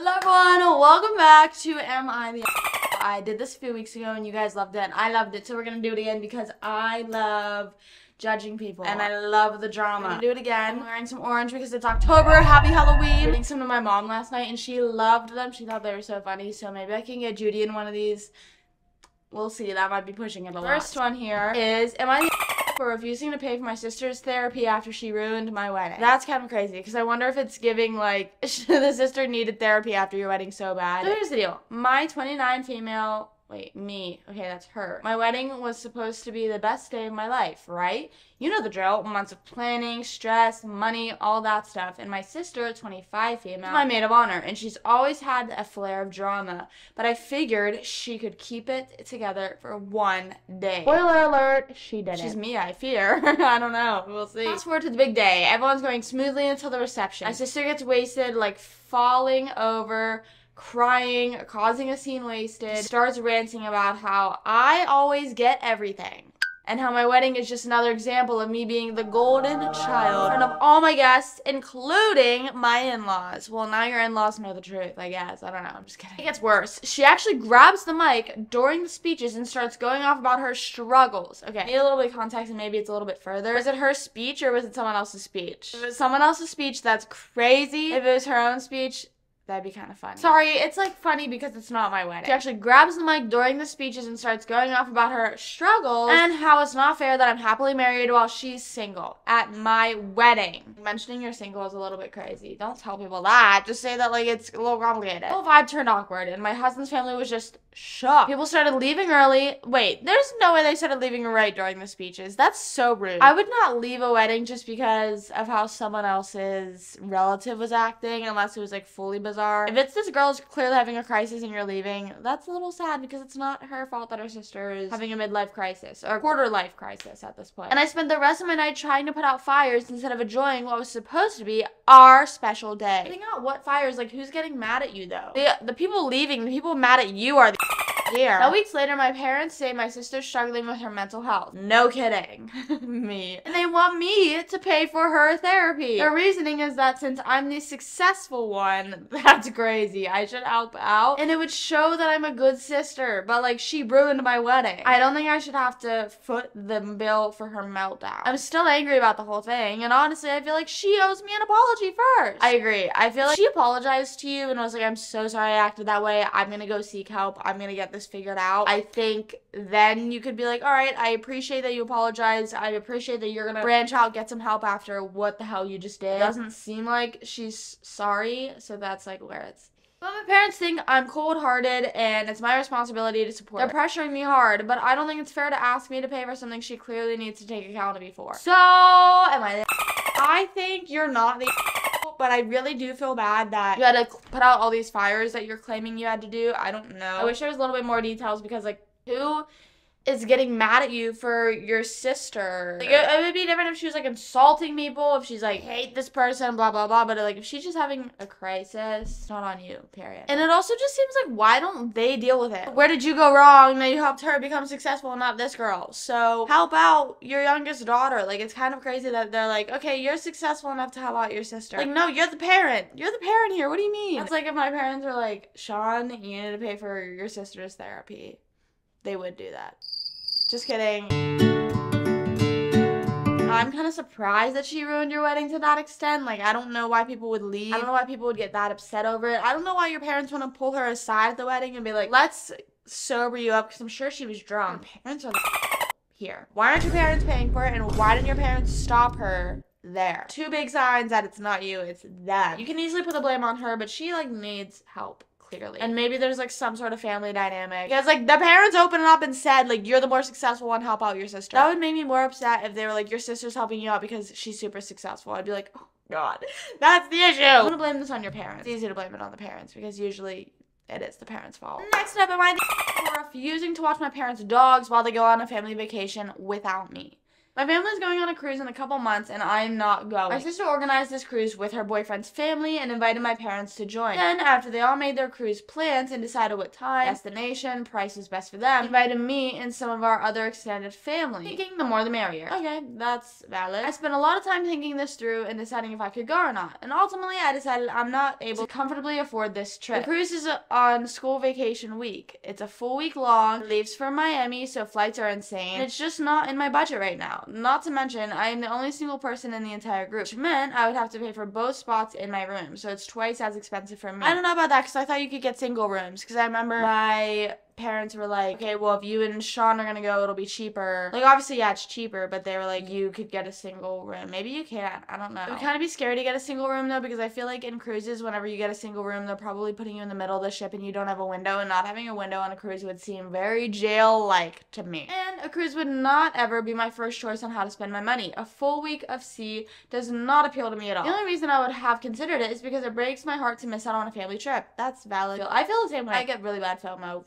Hello everyone, welcome back to Am I the I did this a few weeks ago and you guys loved it and I loved it, so we're gonna do it again because I love judging people and I love the drama. We're gonna do it again. I'm wearing some orange because it's October. Happy Halloween. Reading some to my mom last night and she loved them. She thought they were so funny, so maybe I can get Judy in one of these. We'll see, that might be pushing it a lot. First one here is, am I the for refusing to pay for my sister's therapy after she ruined my wedding? That's kind of crazy, because I wonder if it's giving, like, the sister needed therapy after your wedding so bad. So here's the deal. My 29 female, me, okay, that's her. My wedding was supposed to be the best day of my life, right? You know the drill. Months of planning, stress, money, all that stuff. And my sister, 25 female, my maid of honor, and she's always had a flair of drama. But I figured she could keep it together for one day. Spoiler alert, she didn't. She's me, I fear. I don't know. We'll see. Fast forward to the big day. Everyone's going smoothly until the reception. My sister gets wasted, like falling over, crying, causing a scene wasted, starts ranting about how I always get everything. And how my wedding is just another example of me being the golden child in front of all my guests, including my in-laws. Well, now your in-laws know the truth, I guess. I don't know. I'm just kidding. It gets worse. She actually grabs the mic during the speeches and starts going off about her struggles. Okay, need a little bit of context and maybe it's a little bit further. Was it her speech or was it someone else's speech? If it was someone else's speech, that's crazy. If it was her own speech, that'd be kind of funny. Sorry, it's like funny because it's not my wedding. She actually grabs the mic during the speeches and starts going off about her struggles and how it's not fair that I'm happily married while she's single at my wedding. Mentioning you're single is a little bit crazy. Don't tell people that. Just say that like it's a little complicated. The whole vibe turned awkward and my husband's family was just shocked. People started leaving early. Wait, there's no way they started leaving right during the speeches. That's so rude. I would not leave a wedding just because of how someone else's relative was acting unless it was like fully bizarre. If it's this girl who's clearly having a crisis and you're leaving, that's a little sad because it's not her fault that her sister is having a midlife crisis or a quarter-life crisis at this point. And I spent the rest of my night trying to put out fires instead of enjoying what was supposed to be our special day. Putting out what fires? Like, who's getting mad at you, though? The people leaving, the people mad at you are the here. Now, weeks later, my parents say my sister's struggling with her mental health. No kidding. Me. And they want me to pay for her therapy. Their reasoning is that since I'm the successful one, that's crazy. I should help out. And it would show that I'm a good sister. But, like, she ruined my wedding. I don't think I should have to foot the bill for her meltdown. I'm still angry about the whole thing. And honestly, I feel like she owes me an apology first. I agree. I feel like she apologized to you and was like, I'm so sorry I acted that way. I'm gonna go seek help. I'm gonna get this figured out. I think then you could be like, all right, I appreciate that you apologize. I appreciate that you're gonna branch out, get some help after what the hell you just did. It doesn't seem like she's sorry, so that's like where it's. But my parents think I'm cold-hearted and it's my responsibility to support her. They're pressuring me hard, but I don't think it's fair to ask me to pay for something she clearly needs to take accountability for. So, am I the I think you're not the but I really do feel bad that you had to put out all these fires that you're claiming you had to do. I don't know. I wish there was a little bit more details because, like, who is getting mad at you for your sister? Like, it would be different if she was, like, insulting people, if she's, like, hate this person, blah, blah, blah. But, like, if she's just having a crisis, it's not on you, period. And it also just seems like, why don't they deal with it? Where did you go wrong that you helped her become successful and not this girl? So, help out your youngest daughter. Like, it's kind of crazy that they're like, okay, you're successful enough to help out your sister. Like, no, you're the parent. You're the parent here. What do you mean? It's like if my parents were like, Sean, you need to pay for your sister's therapy. They would do that. Just kidding. I'm kind of surprised that she ruined your wedding to that extent. Like, I don't know why people would leave. I don't know why people would get that upset over it. I don't know why your parents want to pull her aside at the wedding and be like, let's sober you up, because I'm sure she was drunk. Your parents are here. Why aren't your parents paying for it, and why didn't your parents stop her there? Two big signs that it's not you, it's them. You can easily put the blame on her, but she, like, needs help. Clearly. And maybe there's like some sort of family dynamic. Because like the parents opened up and said like, you're the more successful one, help out your sister. That would make me more upset if they were like, your sister's helping you out because she's super successful. I'd be like, oh God, that's the issue. I'm gonna blame this on your parents. It's easy to blame it on the parents because usually it is the parents' fault. Next up, am I the for refusing to watch my parents' dogs while they go on a family vacation without me? My family's going on a cruise in a couple months, and I'm not going. My sister organized this cruise with her boyfriend's family and invited my parents to join. Then, after they all made their cruise plans and decided what time, destination, price was best for them, invited me and some of our other extended family, thinking the more the merrier. Okay, that's valid. I spent a lot of time thinking this through and deciding if I could go or not, and ultimately I decided I'm not able to comfortably afford this trip. The cruise is on school vacation week. It's a full week long. It leaves for Miami, so flights are insane. And it's just not in my budget right now. Not to mention, I am the only single person in the entire group, which meant I would have to pay for both spots in my room, so it's twice as expensive for me. I don't know about that, because I thought you could get single rooms, because I remember my parents were like, okay, well, if you and Sean are gonna go, it'll be cheaper. Like, obviously, yeah, it's cheaper, but they were like, you could get a single room. Maybe you can't. I don't know. It would kind of be scary to get a single room, though, because I feel like in cruises, whenever you get a single room, they're probably putting you in the middle of the ship and you don't have a window, and not having a window on a cruise would seem very jail-like to me. And a cruise would not ever be my first choice on how to spend my money. A full week of sea does not appeal to me at all. The only reason I would have considered it is because it breaks my heart to miss out on a family trip. That's valid. I feel the same way. I get really bad FOMO.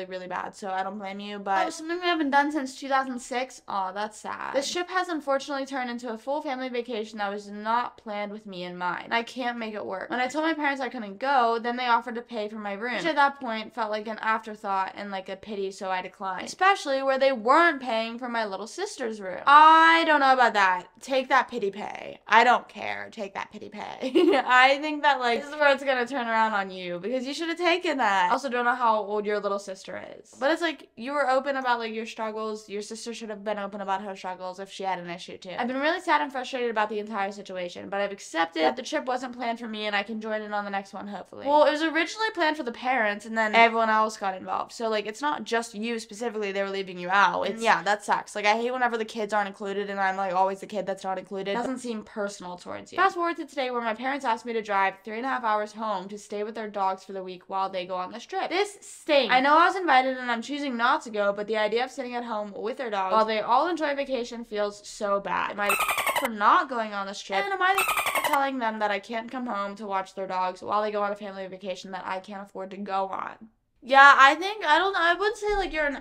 Really bad, so I don't blame you, but something we haven't done since 2006. Oh, that's sad. This trip has unfortunately turned into a full family vacation that was not planned with me in mind. I can't make it work. When I told my parents I couldn't go, then they offered to pay for my room, which at that point felt like an afterthought and like a pity, so I declined. Especially where they weren't paying for my little sister's room. I don't know about that. Take that pity pay. I don't care. Take that pity pay. I think that like this is where it's gonna turn around on you, because you should have taken that. I also don't know how old your little sister is, but it's like you were open about like your struggles. Your sister should have been open about her struggles if she had an issue too. I've been really sad and frustrated about the entire situation, but I've accepted that the trip wasn't planned for me and I can join in on the next one, hopefully. Well, it was originally planned for the parents and then everyone else got involved. So like it's not just you specifically they were leaving you out. It's, yeah, that sucks. Like I hate whenever the kids aren't included and I'm like always the kid that's not included. It doesn't seem personal towards you. Fast forward to today where my parents asked me to drive 3.5 hours home to stay with their dogs for the week while they go on this trip. This stinks. I know I was invited and I'm choosing not to go, but the idea of sitting at home with their dogs while they all enjoy vacation feels so bad. Am I for not going on this trip? And am I telling them that I can't come home to watch their dogs while they go on a family vacation that I can't afford to go on? Yeah, I don't know. I wouldn't say like you're an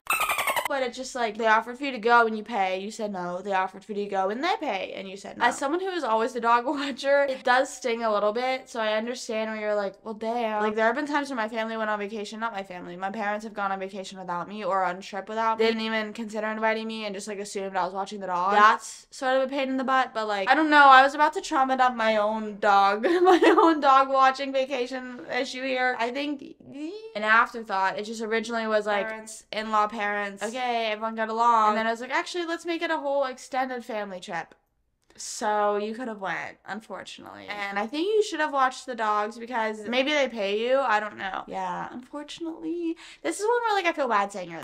but it's just like they offered for you to go and you pay. You said no. They offered for you to go and they pay and you said no. As someone who is always the dog watcher, it does sting a little bit. So I understand where you're like, well, damn. Like there have been times when my family went on vacation, not my family. My parents have gone on vacation without me or on a trip without me. They didn't even consider inviting me and just like assumed I was watching the dog. That's sort of a pain in the butt, but like, I don't know. I was about to trauma dump my own dog, my own dog watching vacation issue here. I think an afterthought. It just originally was like parents, in-law parents. Okay, everyone got along. And then I was like, actually, let's make it a whole extended family trip. So you could have went, unfortunately. And I think you should have watched the dogs because maybe they pay you. I don't know. Yeah, unfortunately. This is one where like I feel bad saying you're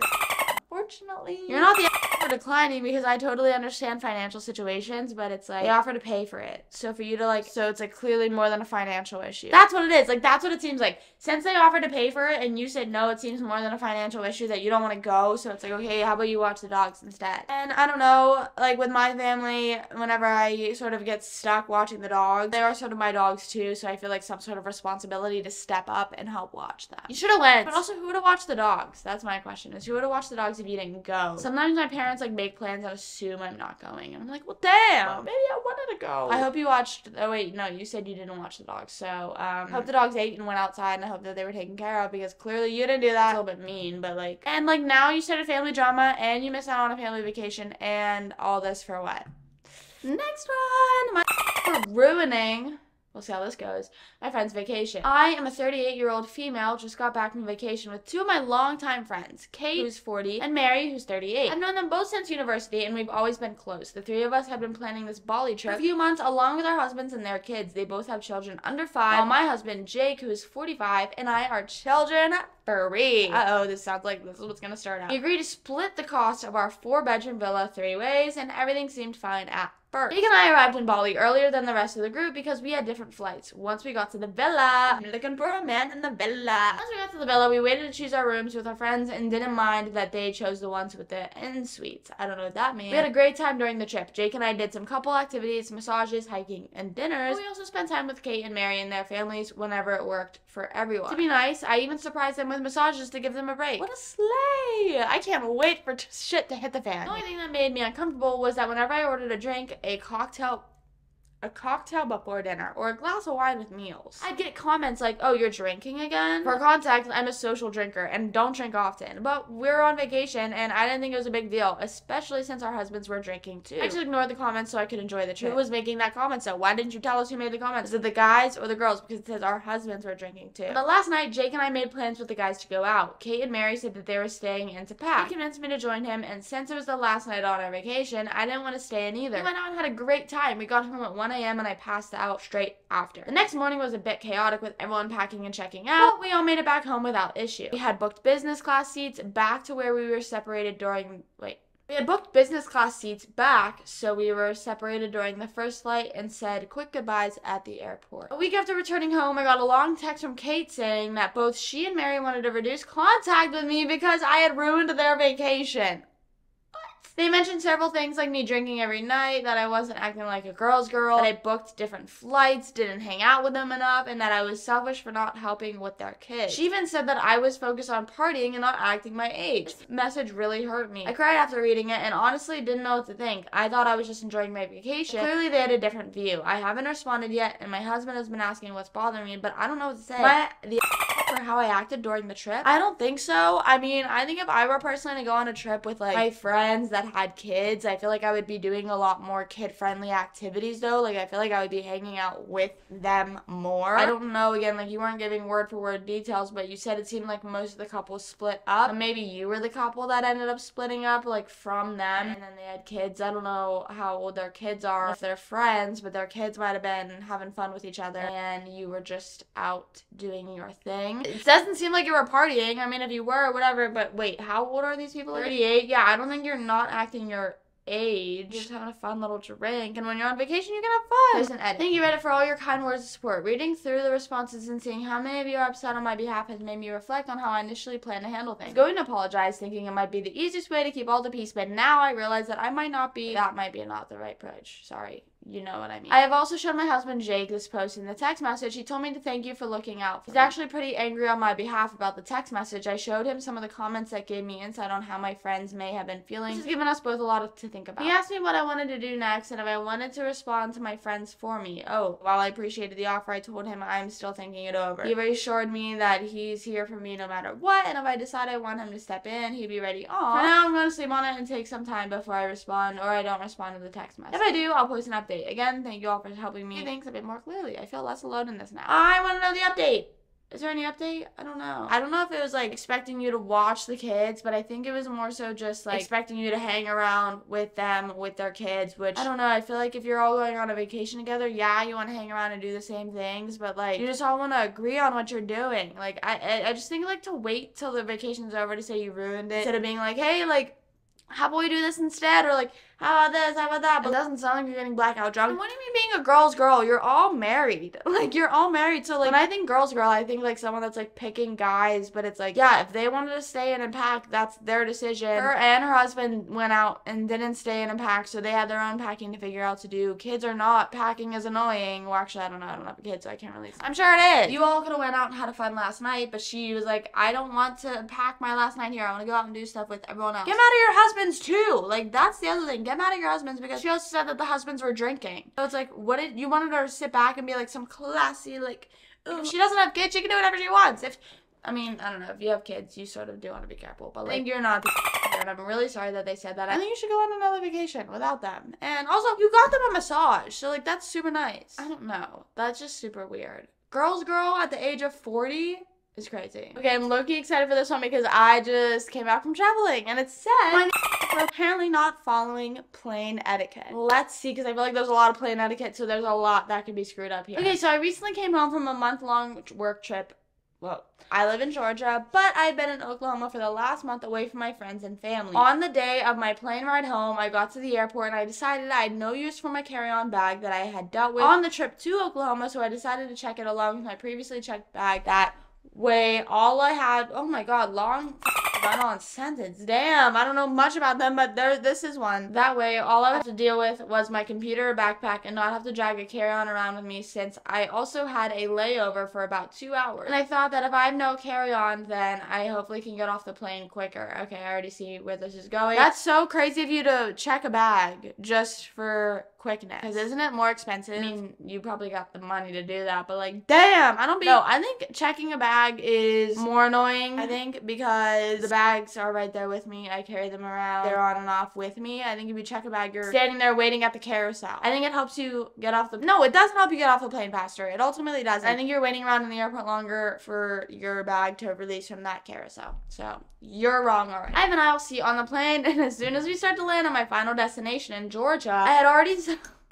unfortunately. You're not the for declining because I totally understand financial situations, but it's like they offer to pay for it. So for you to like, so it's like clearly more than a financial issue. That's what it is. Like that's what it seems like. Since they offered to pay for it and you said no, it seems more than a financial issue that you don't want to go. So it's like, okay, how about you watch the dogs instead? And I don't know, like with my family, whenever I sort of get stuck watching the dogs, they are sort of my dogs too. So I feel like some sort of responsibility to step up and help watch them. You should have went. But also, who would have watched the dogs? That's my question, is who would have watched the dogs if you didn't go? Sometimes my parents like make plans and assume I'm not going. And I'm like, well, damn, maybe I wanted to go. I hope you watched, oh wait, no, you said you didn't watch the dogs. So, hope the dogs ate and went outside and I hope that they were taken care of because clearly you didn't do that. It's a little bit mean, but like, and like now you started family drama and you missed out on a family vacation and all this for what? Next one, for ruining, we'll see how this goes, my friend's vacation. I am a 38-year-old female, just got back from vacation with two of my longtime friends, Kate, who's 40, and Mary, who's 38. I've known them both since university, and we've always been close. The three of us have been planning this Bali trip for a few months, along with our husbands and their kids. They both have children under 5, while my husband, Jake, who is 45, and I are children-free. Uh-oh, this sounds like this is what's gonna start out. We agreed to split the cost of our 4-bedroom villa 3 ways, and everything seemed fine at first. Jake and I arrived in Bali earlier than the rest of the group because we had different flights. Once we got to the villa, I'm looking for a man in the villa. Once we got to the villa, we waited to choose our rooms with our friends and didn't mind that they chose the ones with the en-suites. I don't know what that means. We had a great time during the trip. Jake and I did some couple activities, massages, hiking, and dinners. But we also spent time with Kate and Mary and their families whenever it worked for everyone. To be nice, I even surprised them with massages to give them a break. What a slay! I can't wait for shit to hit the fan. The only thing that made me uncomfortable was that whenever I ordered a drink, a cocktail before dinner, or a glass of wine with meals, I'd get comments like, oh, you're drinking again? For context, I'm a social drinker and don't drink often, but we're on vacation and I didn't think it was a big deal, especially since our husbands were drinking too. I just ignored the comments so I could enjoy the trip. Who was making that comment? So why didn't you tell us who made the comments? Is it the guys or the girls? Because it says our husbands were drinking too. But last night, Jake and I made plans with the guys to go out. Kate and Mary said that they were staying in to pack. He convinced me to join him, and since it was the last night on our vacation, I didn't want to stay in either. We went out and had a great time. We got home at 1 a.m. and I passed out straight after. The next morning was a bit chaotic with everyone packing and checking out, but we all made it back home without issue. We had booked business class seats back to where we were separated during, We had booked business class seats back, so we were separated during the first flight and said quick goodbyes at the airport. A week after returning home, I got a long text from Kate saying that both she and Mary wanted to reduce contact with me because I had ruined their vacation. They mentioned several things like me drinking every night, that I wasn't acting like a girl's girl, that I booked different flights, didn't hang out with them enough, and that I was selfish for not helping with their kids. She even said that I was focused on partying and not acting my age. This message really hurt me. I cried after reading it and honestly didn't know what to think. I thought I was just enjoying my vacation. Clearly they had a different view. I haven't responded yet, and my husband has been asking what's bothering me, but I don't know what to say. For how I acted during the trip? I don't think so. I mean, I think if I were personally to go on a trip with like my friends that had kids, I feel like I would be doing a lot more kid-friendly activities though. Like I feel like I would be hanging out with them more. I don't know, again, like you weren't giving word for word details, but you said it seemed like most of the couples split up. And maybe you were the couple that ended up splitting up like from them, and then they had kids. I don't know how old their kids are, if they're friends, but their kids might have been having fun with each other and you were just out doing your thing. It doesn't seem like you were partying. I mean, if you were, whatever, but wait, how old are these people? 38? Yeah, I don't think you're not acting your age. You're just having a fun little drink, and when you're on vacation, you can have fun. There's an edit. Thank you, Reddit, for all your kind words of support. Reading through the responses and seeing how many of you are upset on my behalf has made me reflect on how I initially planned to handle things. I was going to apologize, thinking it might be the easiest way to keep all the peace, but now I realize that that might be not the right approach. Sorry. You know what I mean. I have also shown my husband Jake this post in the text message. He told me to thank you for looking out for me. He's actually pretty angry on my behalf about the text message. I showed him some of the comments that gave me insight on how my friends may have been feeling. This has given us both a lot to think about. He asked me what I wanted to do next and if I wanted to respond to my friends for me. Oh, while I appreciated the offer, I told him I'm still thinking it over. He reassured me that he's here for me no matter what, and if I decide I want him to step in, he'd be ready. Aw. For now, I'm going to sleep on it and take some time before I respond, or I don't respond to the text message. If I do, I'll post an update. Again, thank you all for helping me see things a bit more clearly. I feel less alone in this now. I want to know the update. Is there any update? I don't know. I don't know if it was like expecting you to watch the kids, but I think it was more so just like expecting you to hang around with them, with their kids, which I don't know. I feel like if you're all going on a vacation together, yeah, you want to hang around and do the same things, but like you just all want to agree on what you're doing. Like I just think like to wait till the vacation's over to say you ruined it instead of being like, hey, like, how about we do this instead? Or like, how about this? How about that? But it doesn't sound like you're getting blackout drunk. And what do you mean being a girl's girl? You're all married. Like, you're all married. So, like, when I think girl's girl, I think, like, someone that's, like, picking guys. But it's like, yeah, if they wanted to stay in and pack, that's their decision. Her and her husband went out and didn't stay in and pack, so they had their own packing to figure out to do. Kids are not. Packing is annoying. Well, actually, I don't know. I don't have a kid, so I can't really say. I'm sure it is. You all could have went out and had a fun last night, but she was like, I don't want to pack my last night here. I want to go out and do stuff with everyone else. Get mad at your husbands, too. Like, that's the other thing. Get mad at your husbands, because she also said that the husbands were drinking. So it's like, what did you wanted her to sit back and be like some classy, like, ooh. If she doesn't have kids, she can do whatever she wants. I mean, I don't know, if you have kids, you sort of do want to be careful, but like, I think you're not the and I'm really sorry that they said that. I think you should go on another vacation without them. And also, you got them a massage, so like, that's super nice. I don't know. That's just super weird. Girl's girl at the age of 40? It's crazy. Okay, I'm low-key excited for this one because I just came back from traveling and it said my are apparently not following plane etiquette. Let's see, because I feel like there's a lot of plane etiquette, so there's a lot that could be screwed up here. Okay, so I recently came home from a month-long work trip Whoa. I live in Georgia, but I've been in Oklahoma for the last month away from my friends and family. On the day of my plane ride home, I got to the airport and I decided I had no use for my carry-on bag that I had dealt with on the trip to Oklahoma, so I decided to check it along with my previously checked bag. That way, all I had, oh my god, long run-on sentence. Damn, I don't know much about them, but this is one. That way, all I had to deal with was my computer or backpack and not have to drag a carry-on around with me, since I also had a layover for about 2 hours. And I thought that if I have no carry-on, then I hopefully can get off the plane quicker. Okay, I already see where this is going. That's so crazy of you to check a bag just for quickness. Because isn't it more expensive? I mean, you probably got the money to do that, but like, damn, No, I think checking a bag is more annoying, I think, because the bags are right there with me. I carry them around. They're on and off with me. I think if you check a bag, you're standing there waiting at the carousel. I think it helps you get off the... No, it doesn't help you get off the plane faster. It ultimately doesn't. I think you're waiting around in the airport longer for your bag to release from that carousel. So, you're wrong already. I have an aisle seat on the plane, and as soon as we start to land on my final destination in Georgia, I had already...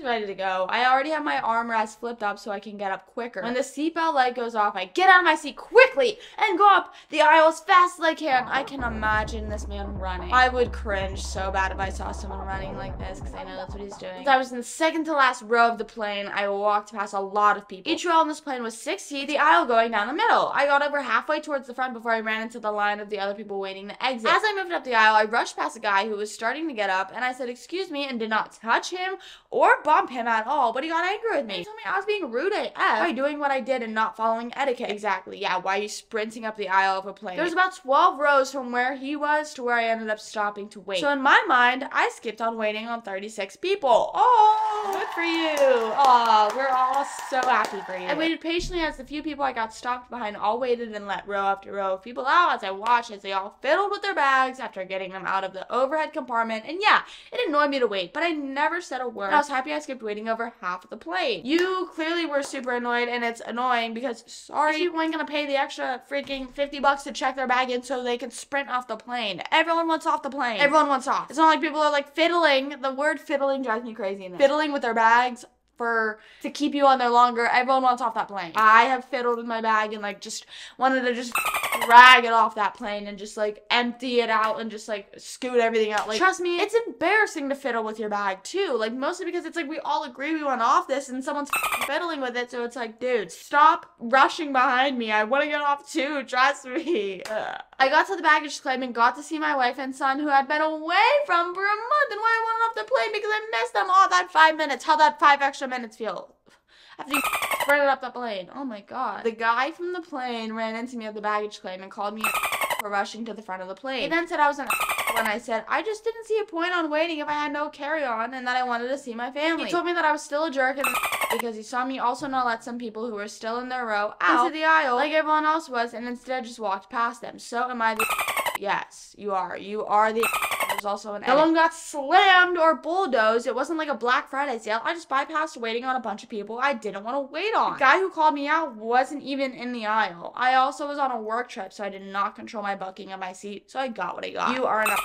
ready to go. I already have my armrest flipped up so I can get up quicker. When the seatbelt light goes off, I get out of my seat quickly and go up the aisle as fast as I can. I can imagine this man running. I would cringe so bad if I saw someone running like this, because I know that's what he's doing. Since I was in the second to last row of the plane, I walked past a lot of people. Each row on this plane was 6 seats, the aisle going down the middle. I got over halfway towards the front before I ran into the line of the other people waiting to exit. As I moved up the aisle, I rushed past a guy who was starting to get up, and I said, "Excuse me," and did not touch him or bump him at all, but he got angry with me. He told me I was being rude AF by doing what I did and not following etiquette. Exactly, yeah, why are you sprinting up the aisle of a plane? There was about 12 rows from where he was to where I ended up stopping to wait. So in my mind, I skipped on waiting on 36 people. Oh, good for you. Oh, we're all so happy for you. I waited patiently as the few people I got stopped behind all waited and let row after row of people out as I watched as they all fiddled with their bags after getting them out of the overhead compartment. And yeah, it annoyed me to wait, but I never said a word. I was happy I skipped waiting over half of the plane. You clearly were super annoyed, and it's annoying because, sorry, people ain't gonna pay the extra freaking $50 to check their bag in so they can sprint off the plane. Everyone wants off the plane. Everyone wants off. It's not like people are like fiddling. The word fiddling drives me crazy in this. Fiddling with their bags to keep you on there longer. Everyone wants off that plane. I have fiddled with my bag and like just wanted to just drag it off that plane and just like empty it out and just like scoot everything out. Like, trust me, it's embarrassing to fiddle with your bag too. Like, mostly because it's like we all agree we want off this and someone's fiddling with it, so it's like, dude, stop rushing behind me. I want to get off too, trust me. I got to the baggage claim and got to see my wife and son, who I'd been away from for a month, and why I wanted off the plane because I missed them all that 5 minutes. How'd that 5 extra minutes feel? After you sprinted up the plane. Oh my god. The guy from the plane ran into me at the baggage claim and called me for rushing to the front of the plane. He then said I was an when I said I just didn't see a point on waiting if I had no carry-on and that I wanted to see my family. He told me that I was still a jerk and because he saw me also not let some people who were still in their row out into the aisle like everyone else was, and instead just walked past them. So am I the Yes, you are. You are the There's also an No one got slammed or bulldozed. It wasn't like a Black Friday sale. I just bypassed waiting on a bunch of people I didn't want to wait on. The guy who called me out wasn't even in the aisle. I also was on a work trip, so I did not control my bucking of my seat, so I got what I got. You are an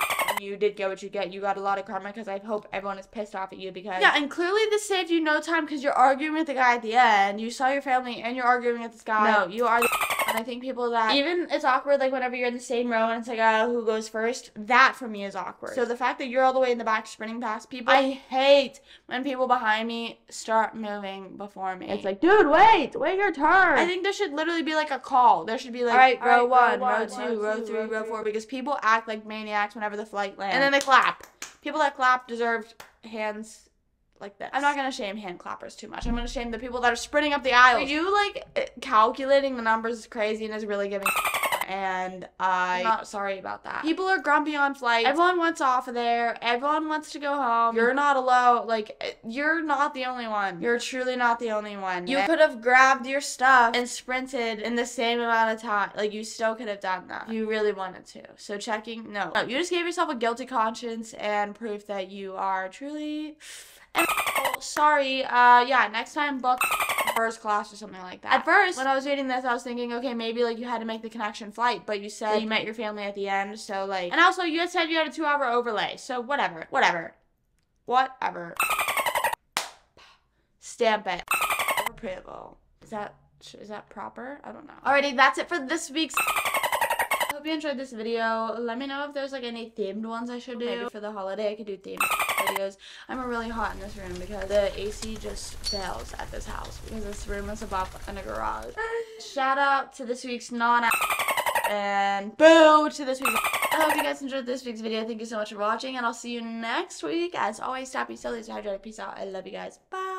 You did get what you get. You got a lot of karma because I hope everyone is pissed off at you because... Yeah, and clearly this saved you no time because you're arguing with the guy at the end. You saw your family and you're arguing with this guy. No, you are the And I think people that... Even it's awkward, like, whenever you're in the same row and it's like, who goes first? That, for me, is awkward. So the fact that you're all the way in the back sprinting past people... I hate when people behind me start moving before me. It's like, dude, wait your turn. I think there should literally be, like, a call. There should be, like, all right, row 1, row 2, row 3, row 4, because people act like maniacs whenever the flight lands. And then they clap. People that clap deserved hands like this. I'm not gonna shame hand clappers too much. I'm gonna shame the people that are sprinting up the aisle. Are you, like, calculating the numbers is crazy and is really giving and I'm not sorry about that. People are grumpy on flights. Everyone wants off of there. Everyone wants to go home. You're not alone. Like, you're not the only one. You're truly not the only one. You could have grabbed your stuff and sprinted in the same amount of time. Like, you still could have done that. You really wanted to. So no, you just gave yourself a guilty conscience and proof that you are truly... And sorry, yeah, next time book first class or something like that. At first, when I was reading this, I was thinking, okay, maybe, like, you had to make the connection flight, but you said you met your family at the end, so, like, and also, you had said you had a 2-hour overlay, so whatever. Stamp it. Approval. Is that Is that proper? I don't know. Alrighty, that's it for this week's. Hope you enjoyed this video. Let me know if there's like any themed ones I should do. Maybe for the holiday I could do themed videos. I'm really hot in this room because the AC just fails at this house because this room is above in a garage. Shout out to this week's and boo to this week's. I hope you guys enjoyed this week's video. Thank you so much for watching, and I'll see you next week. As always, happy, stay hydrated. Peace out. I love you guys. Bye.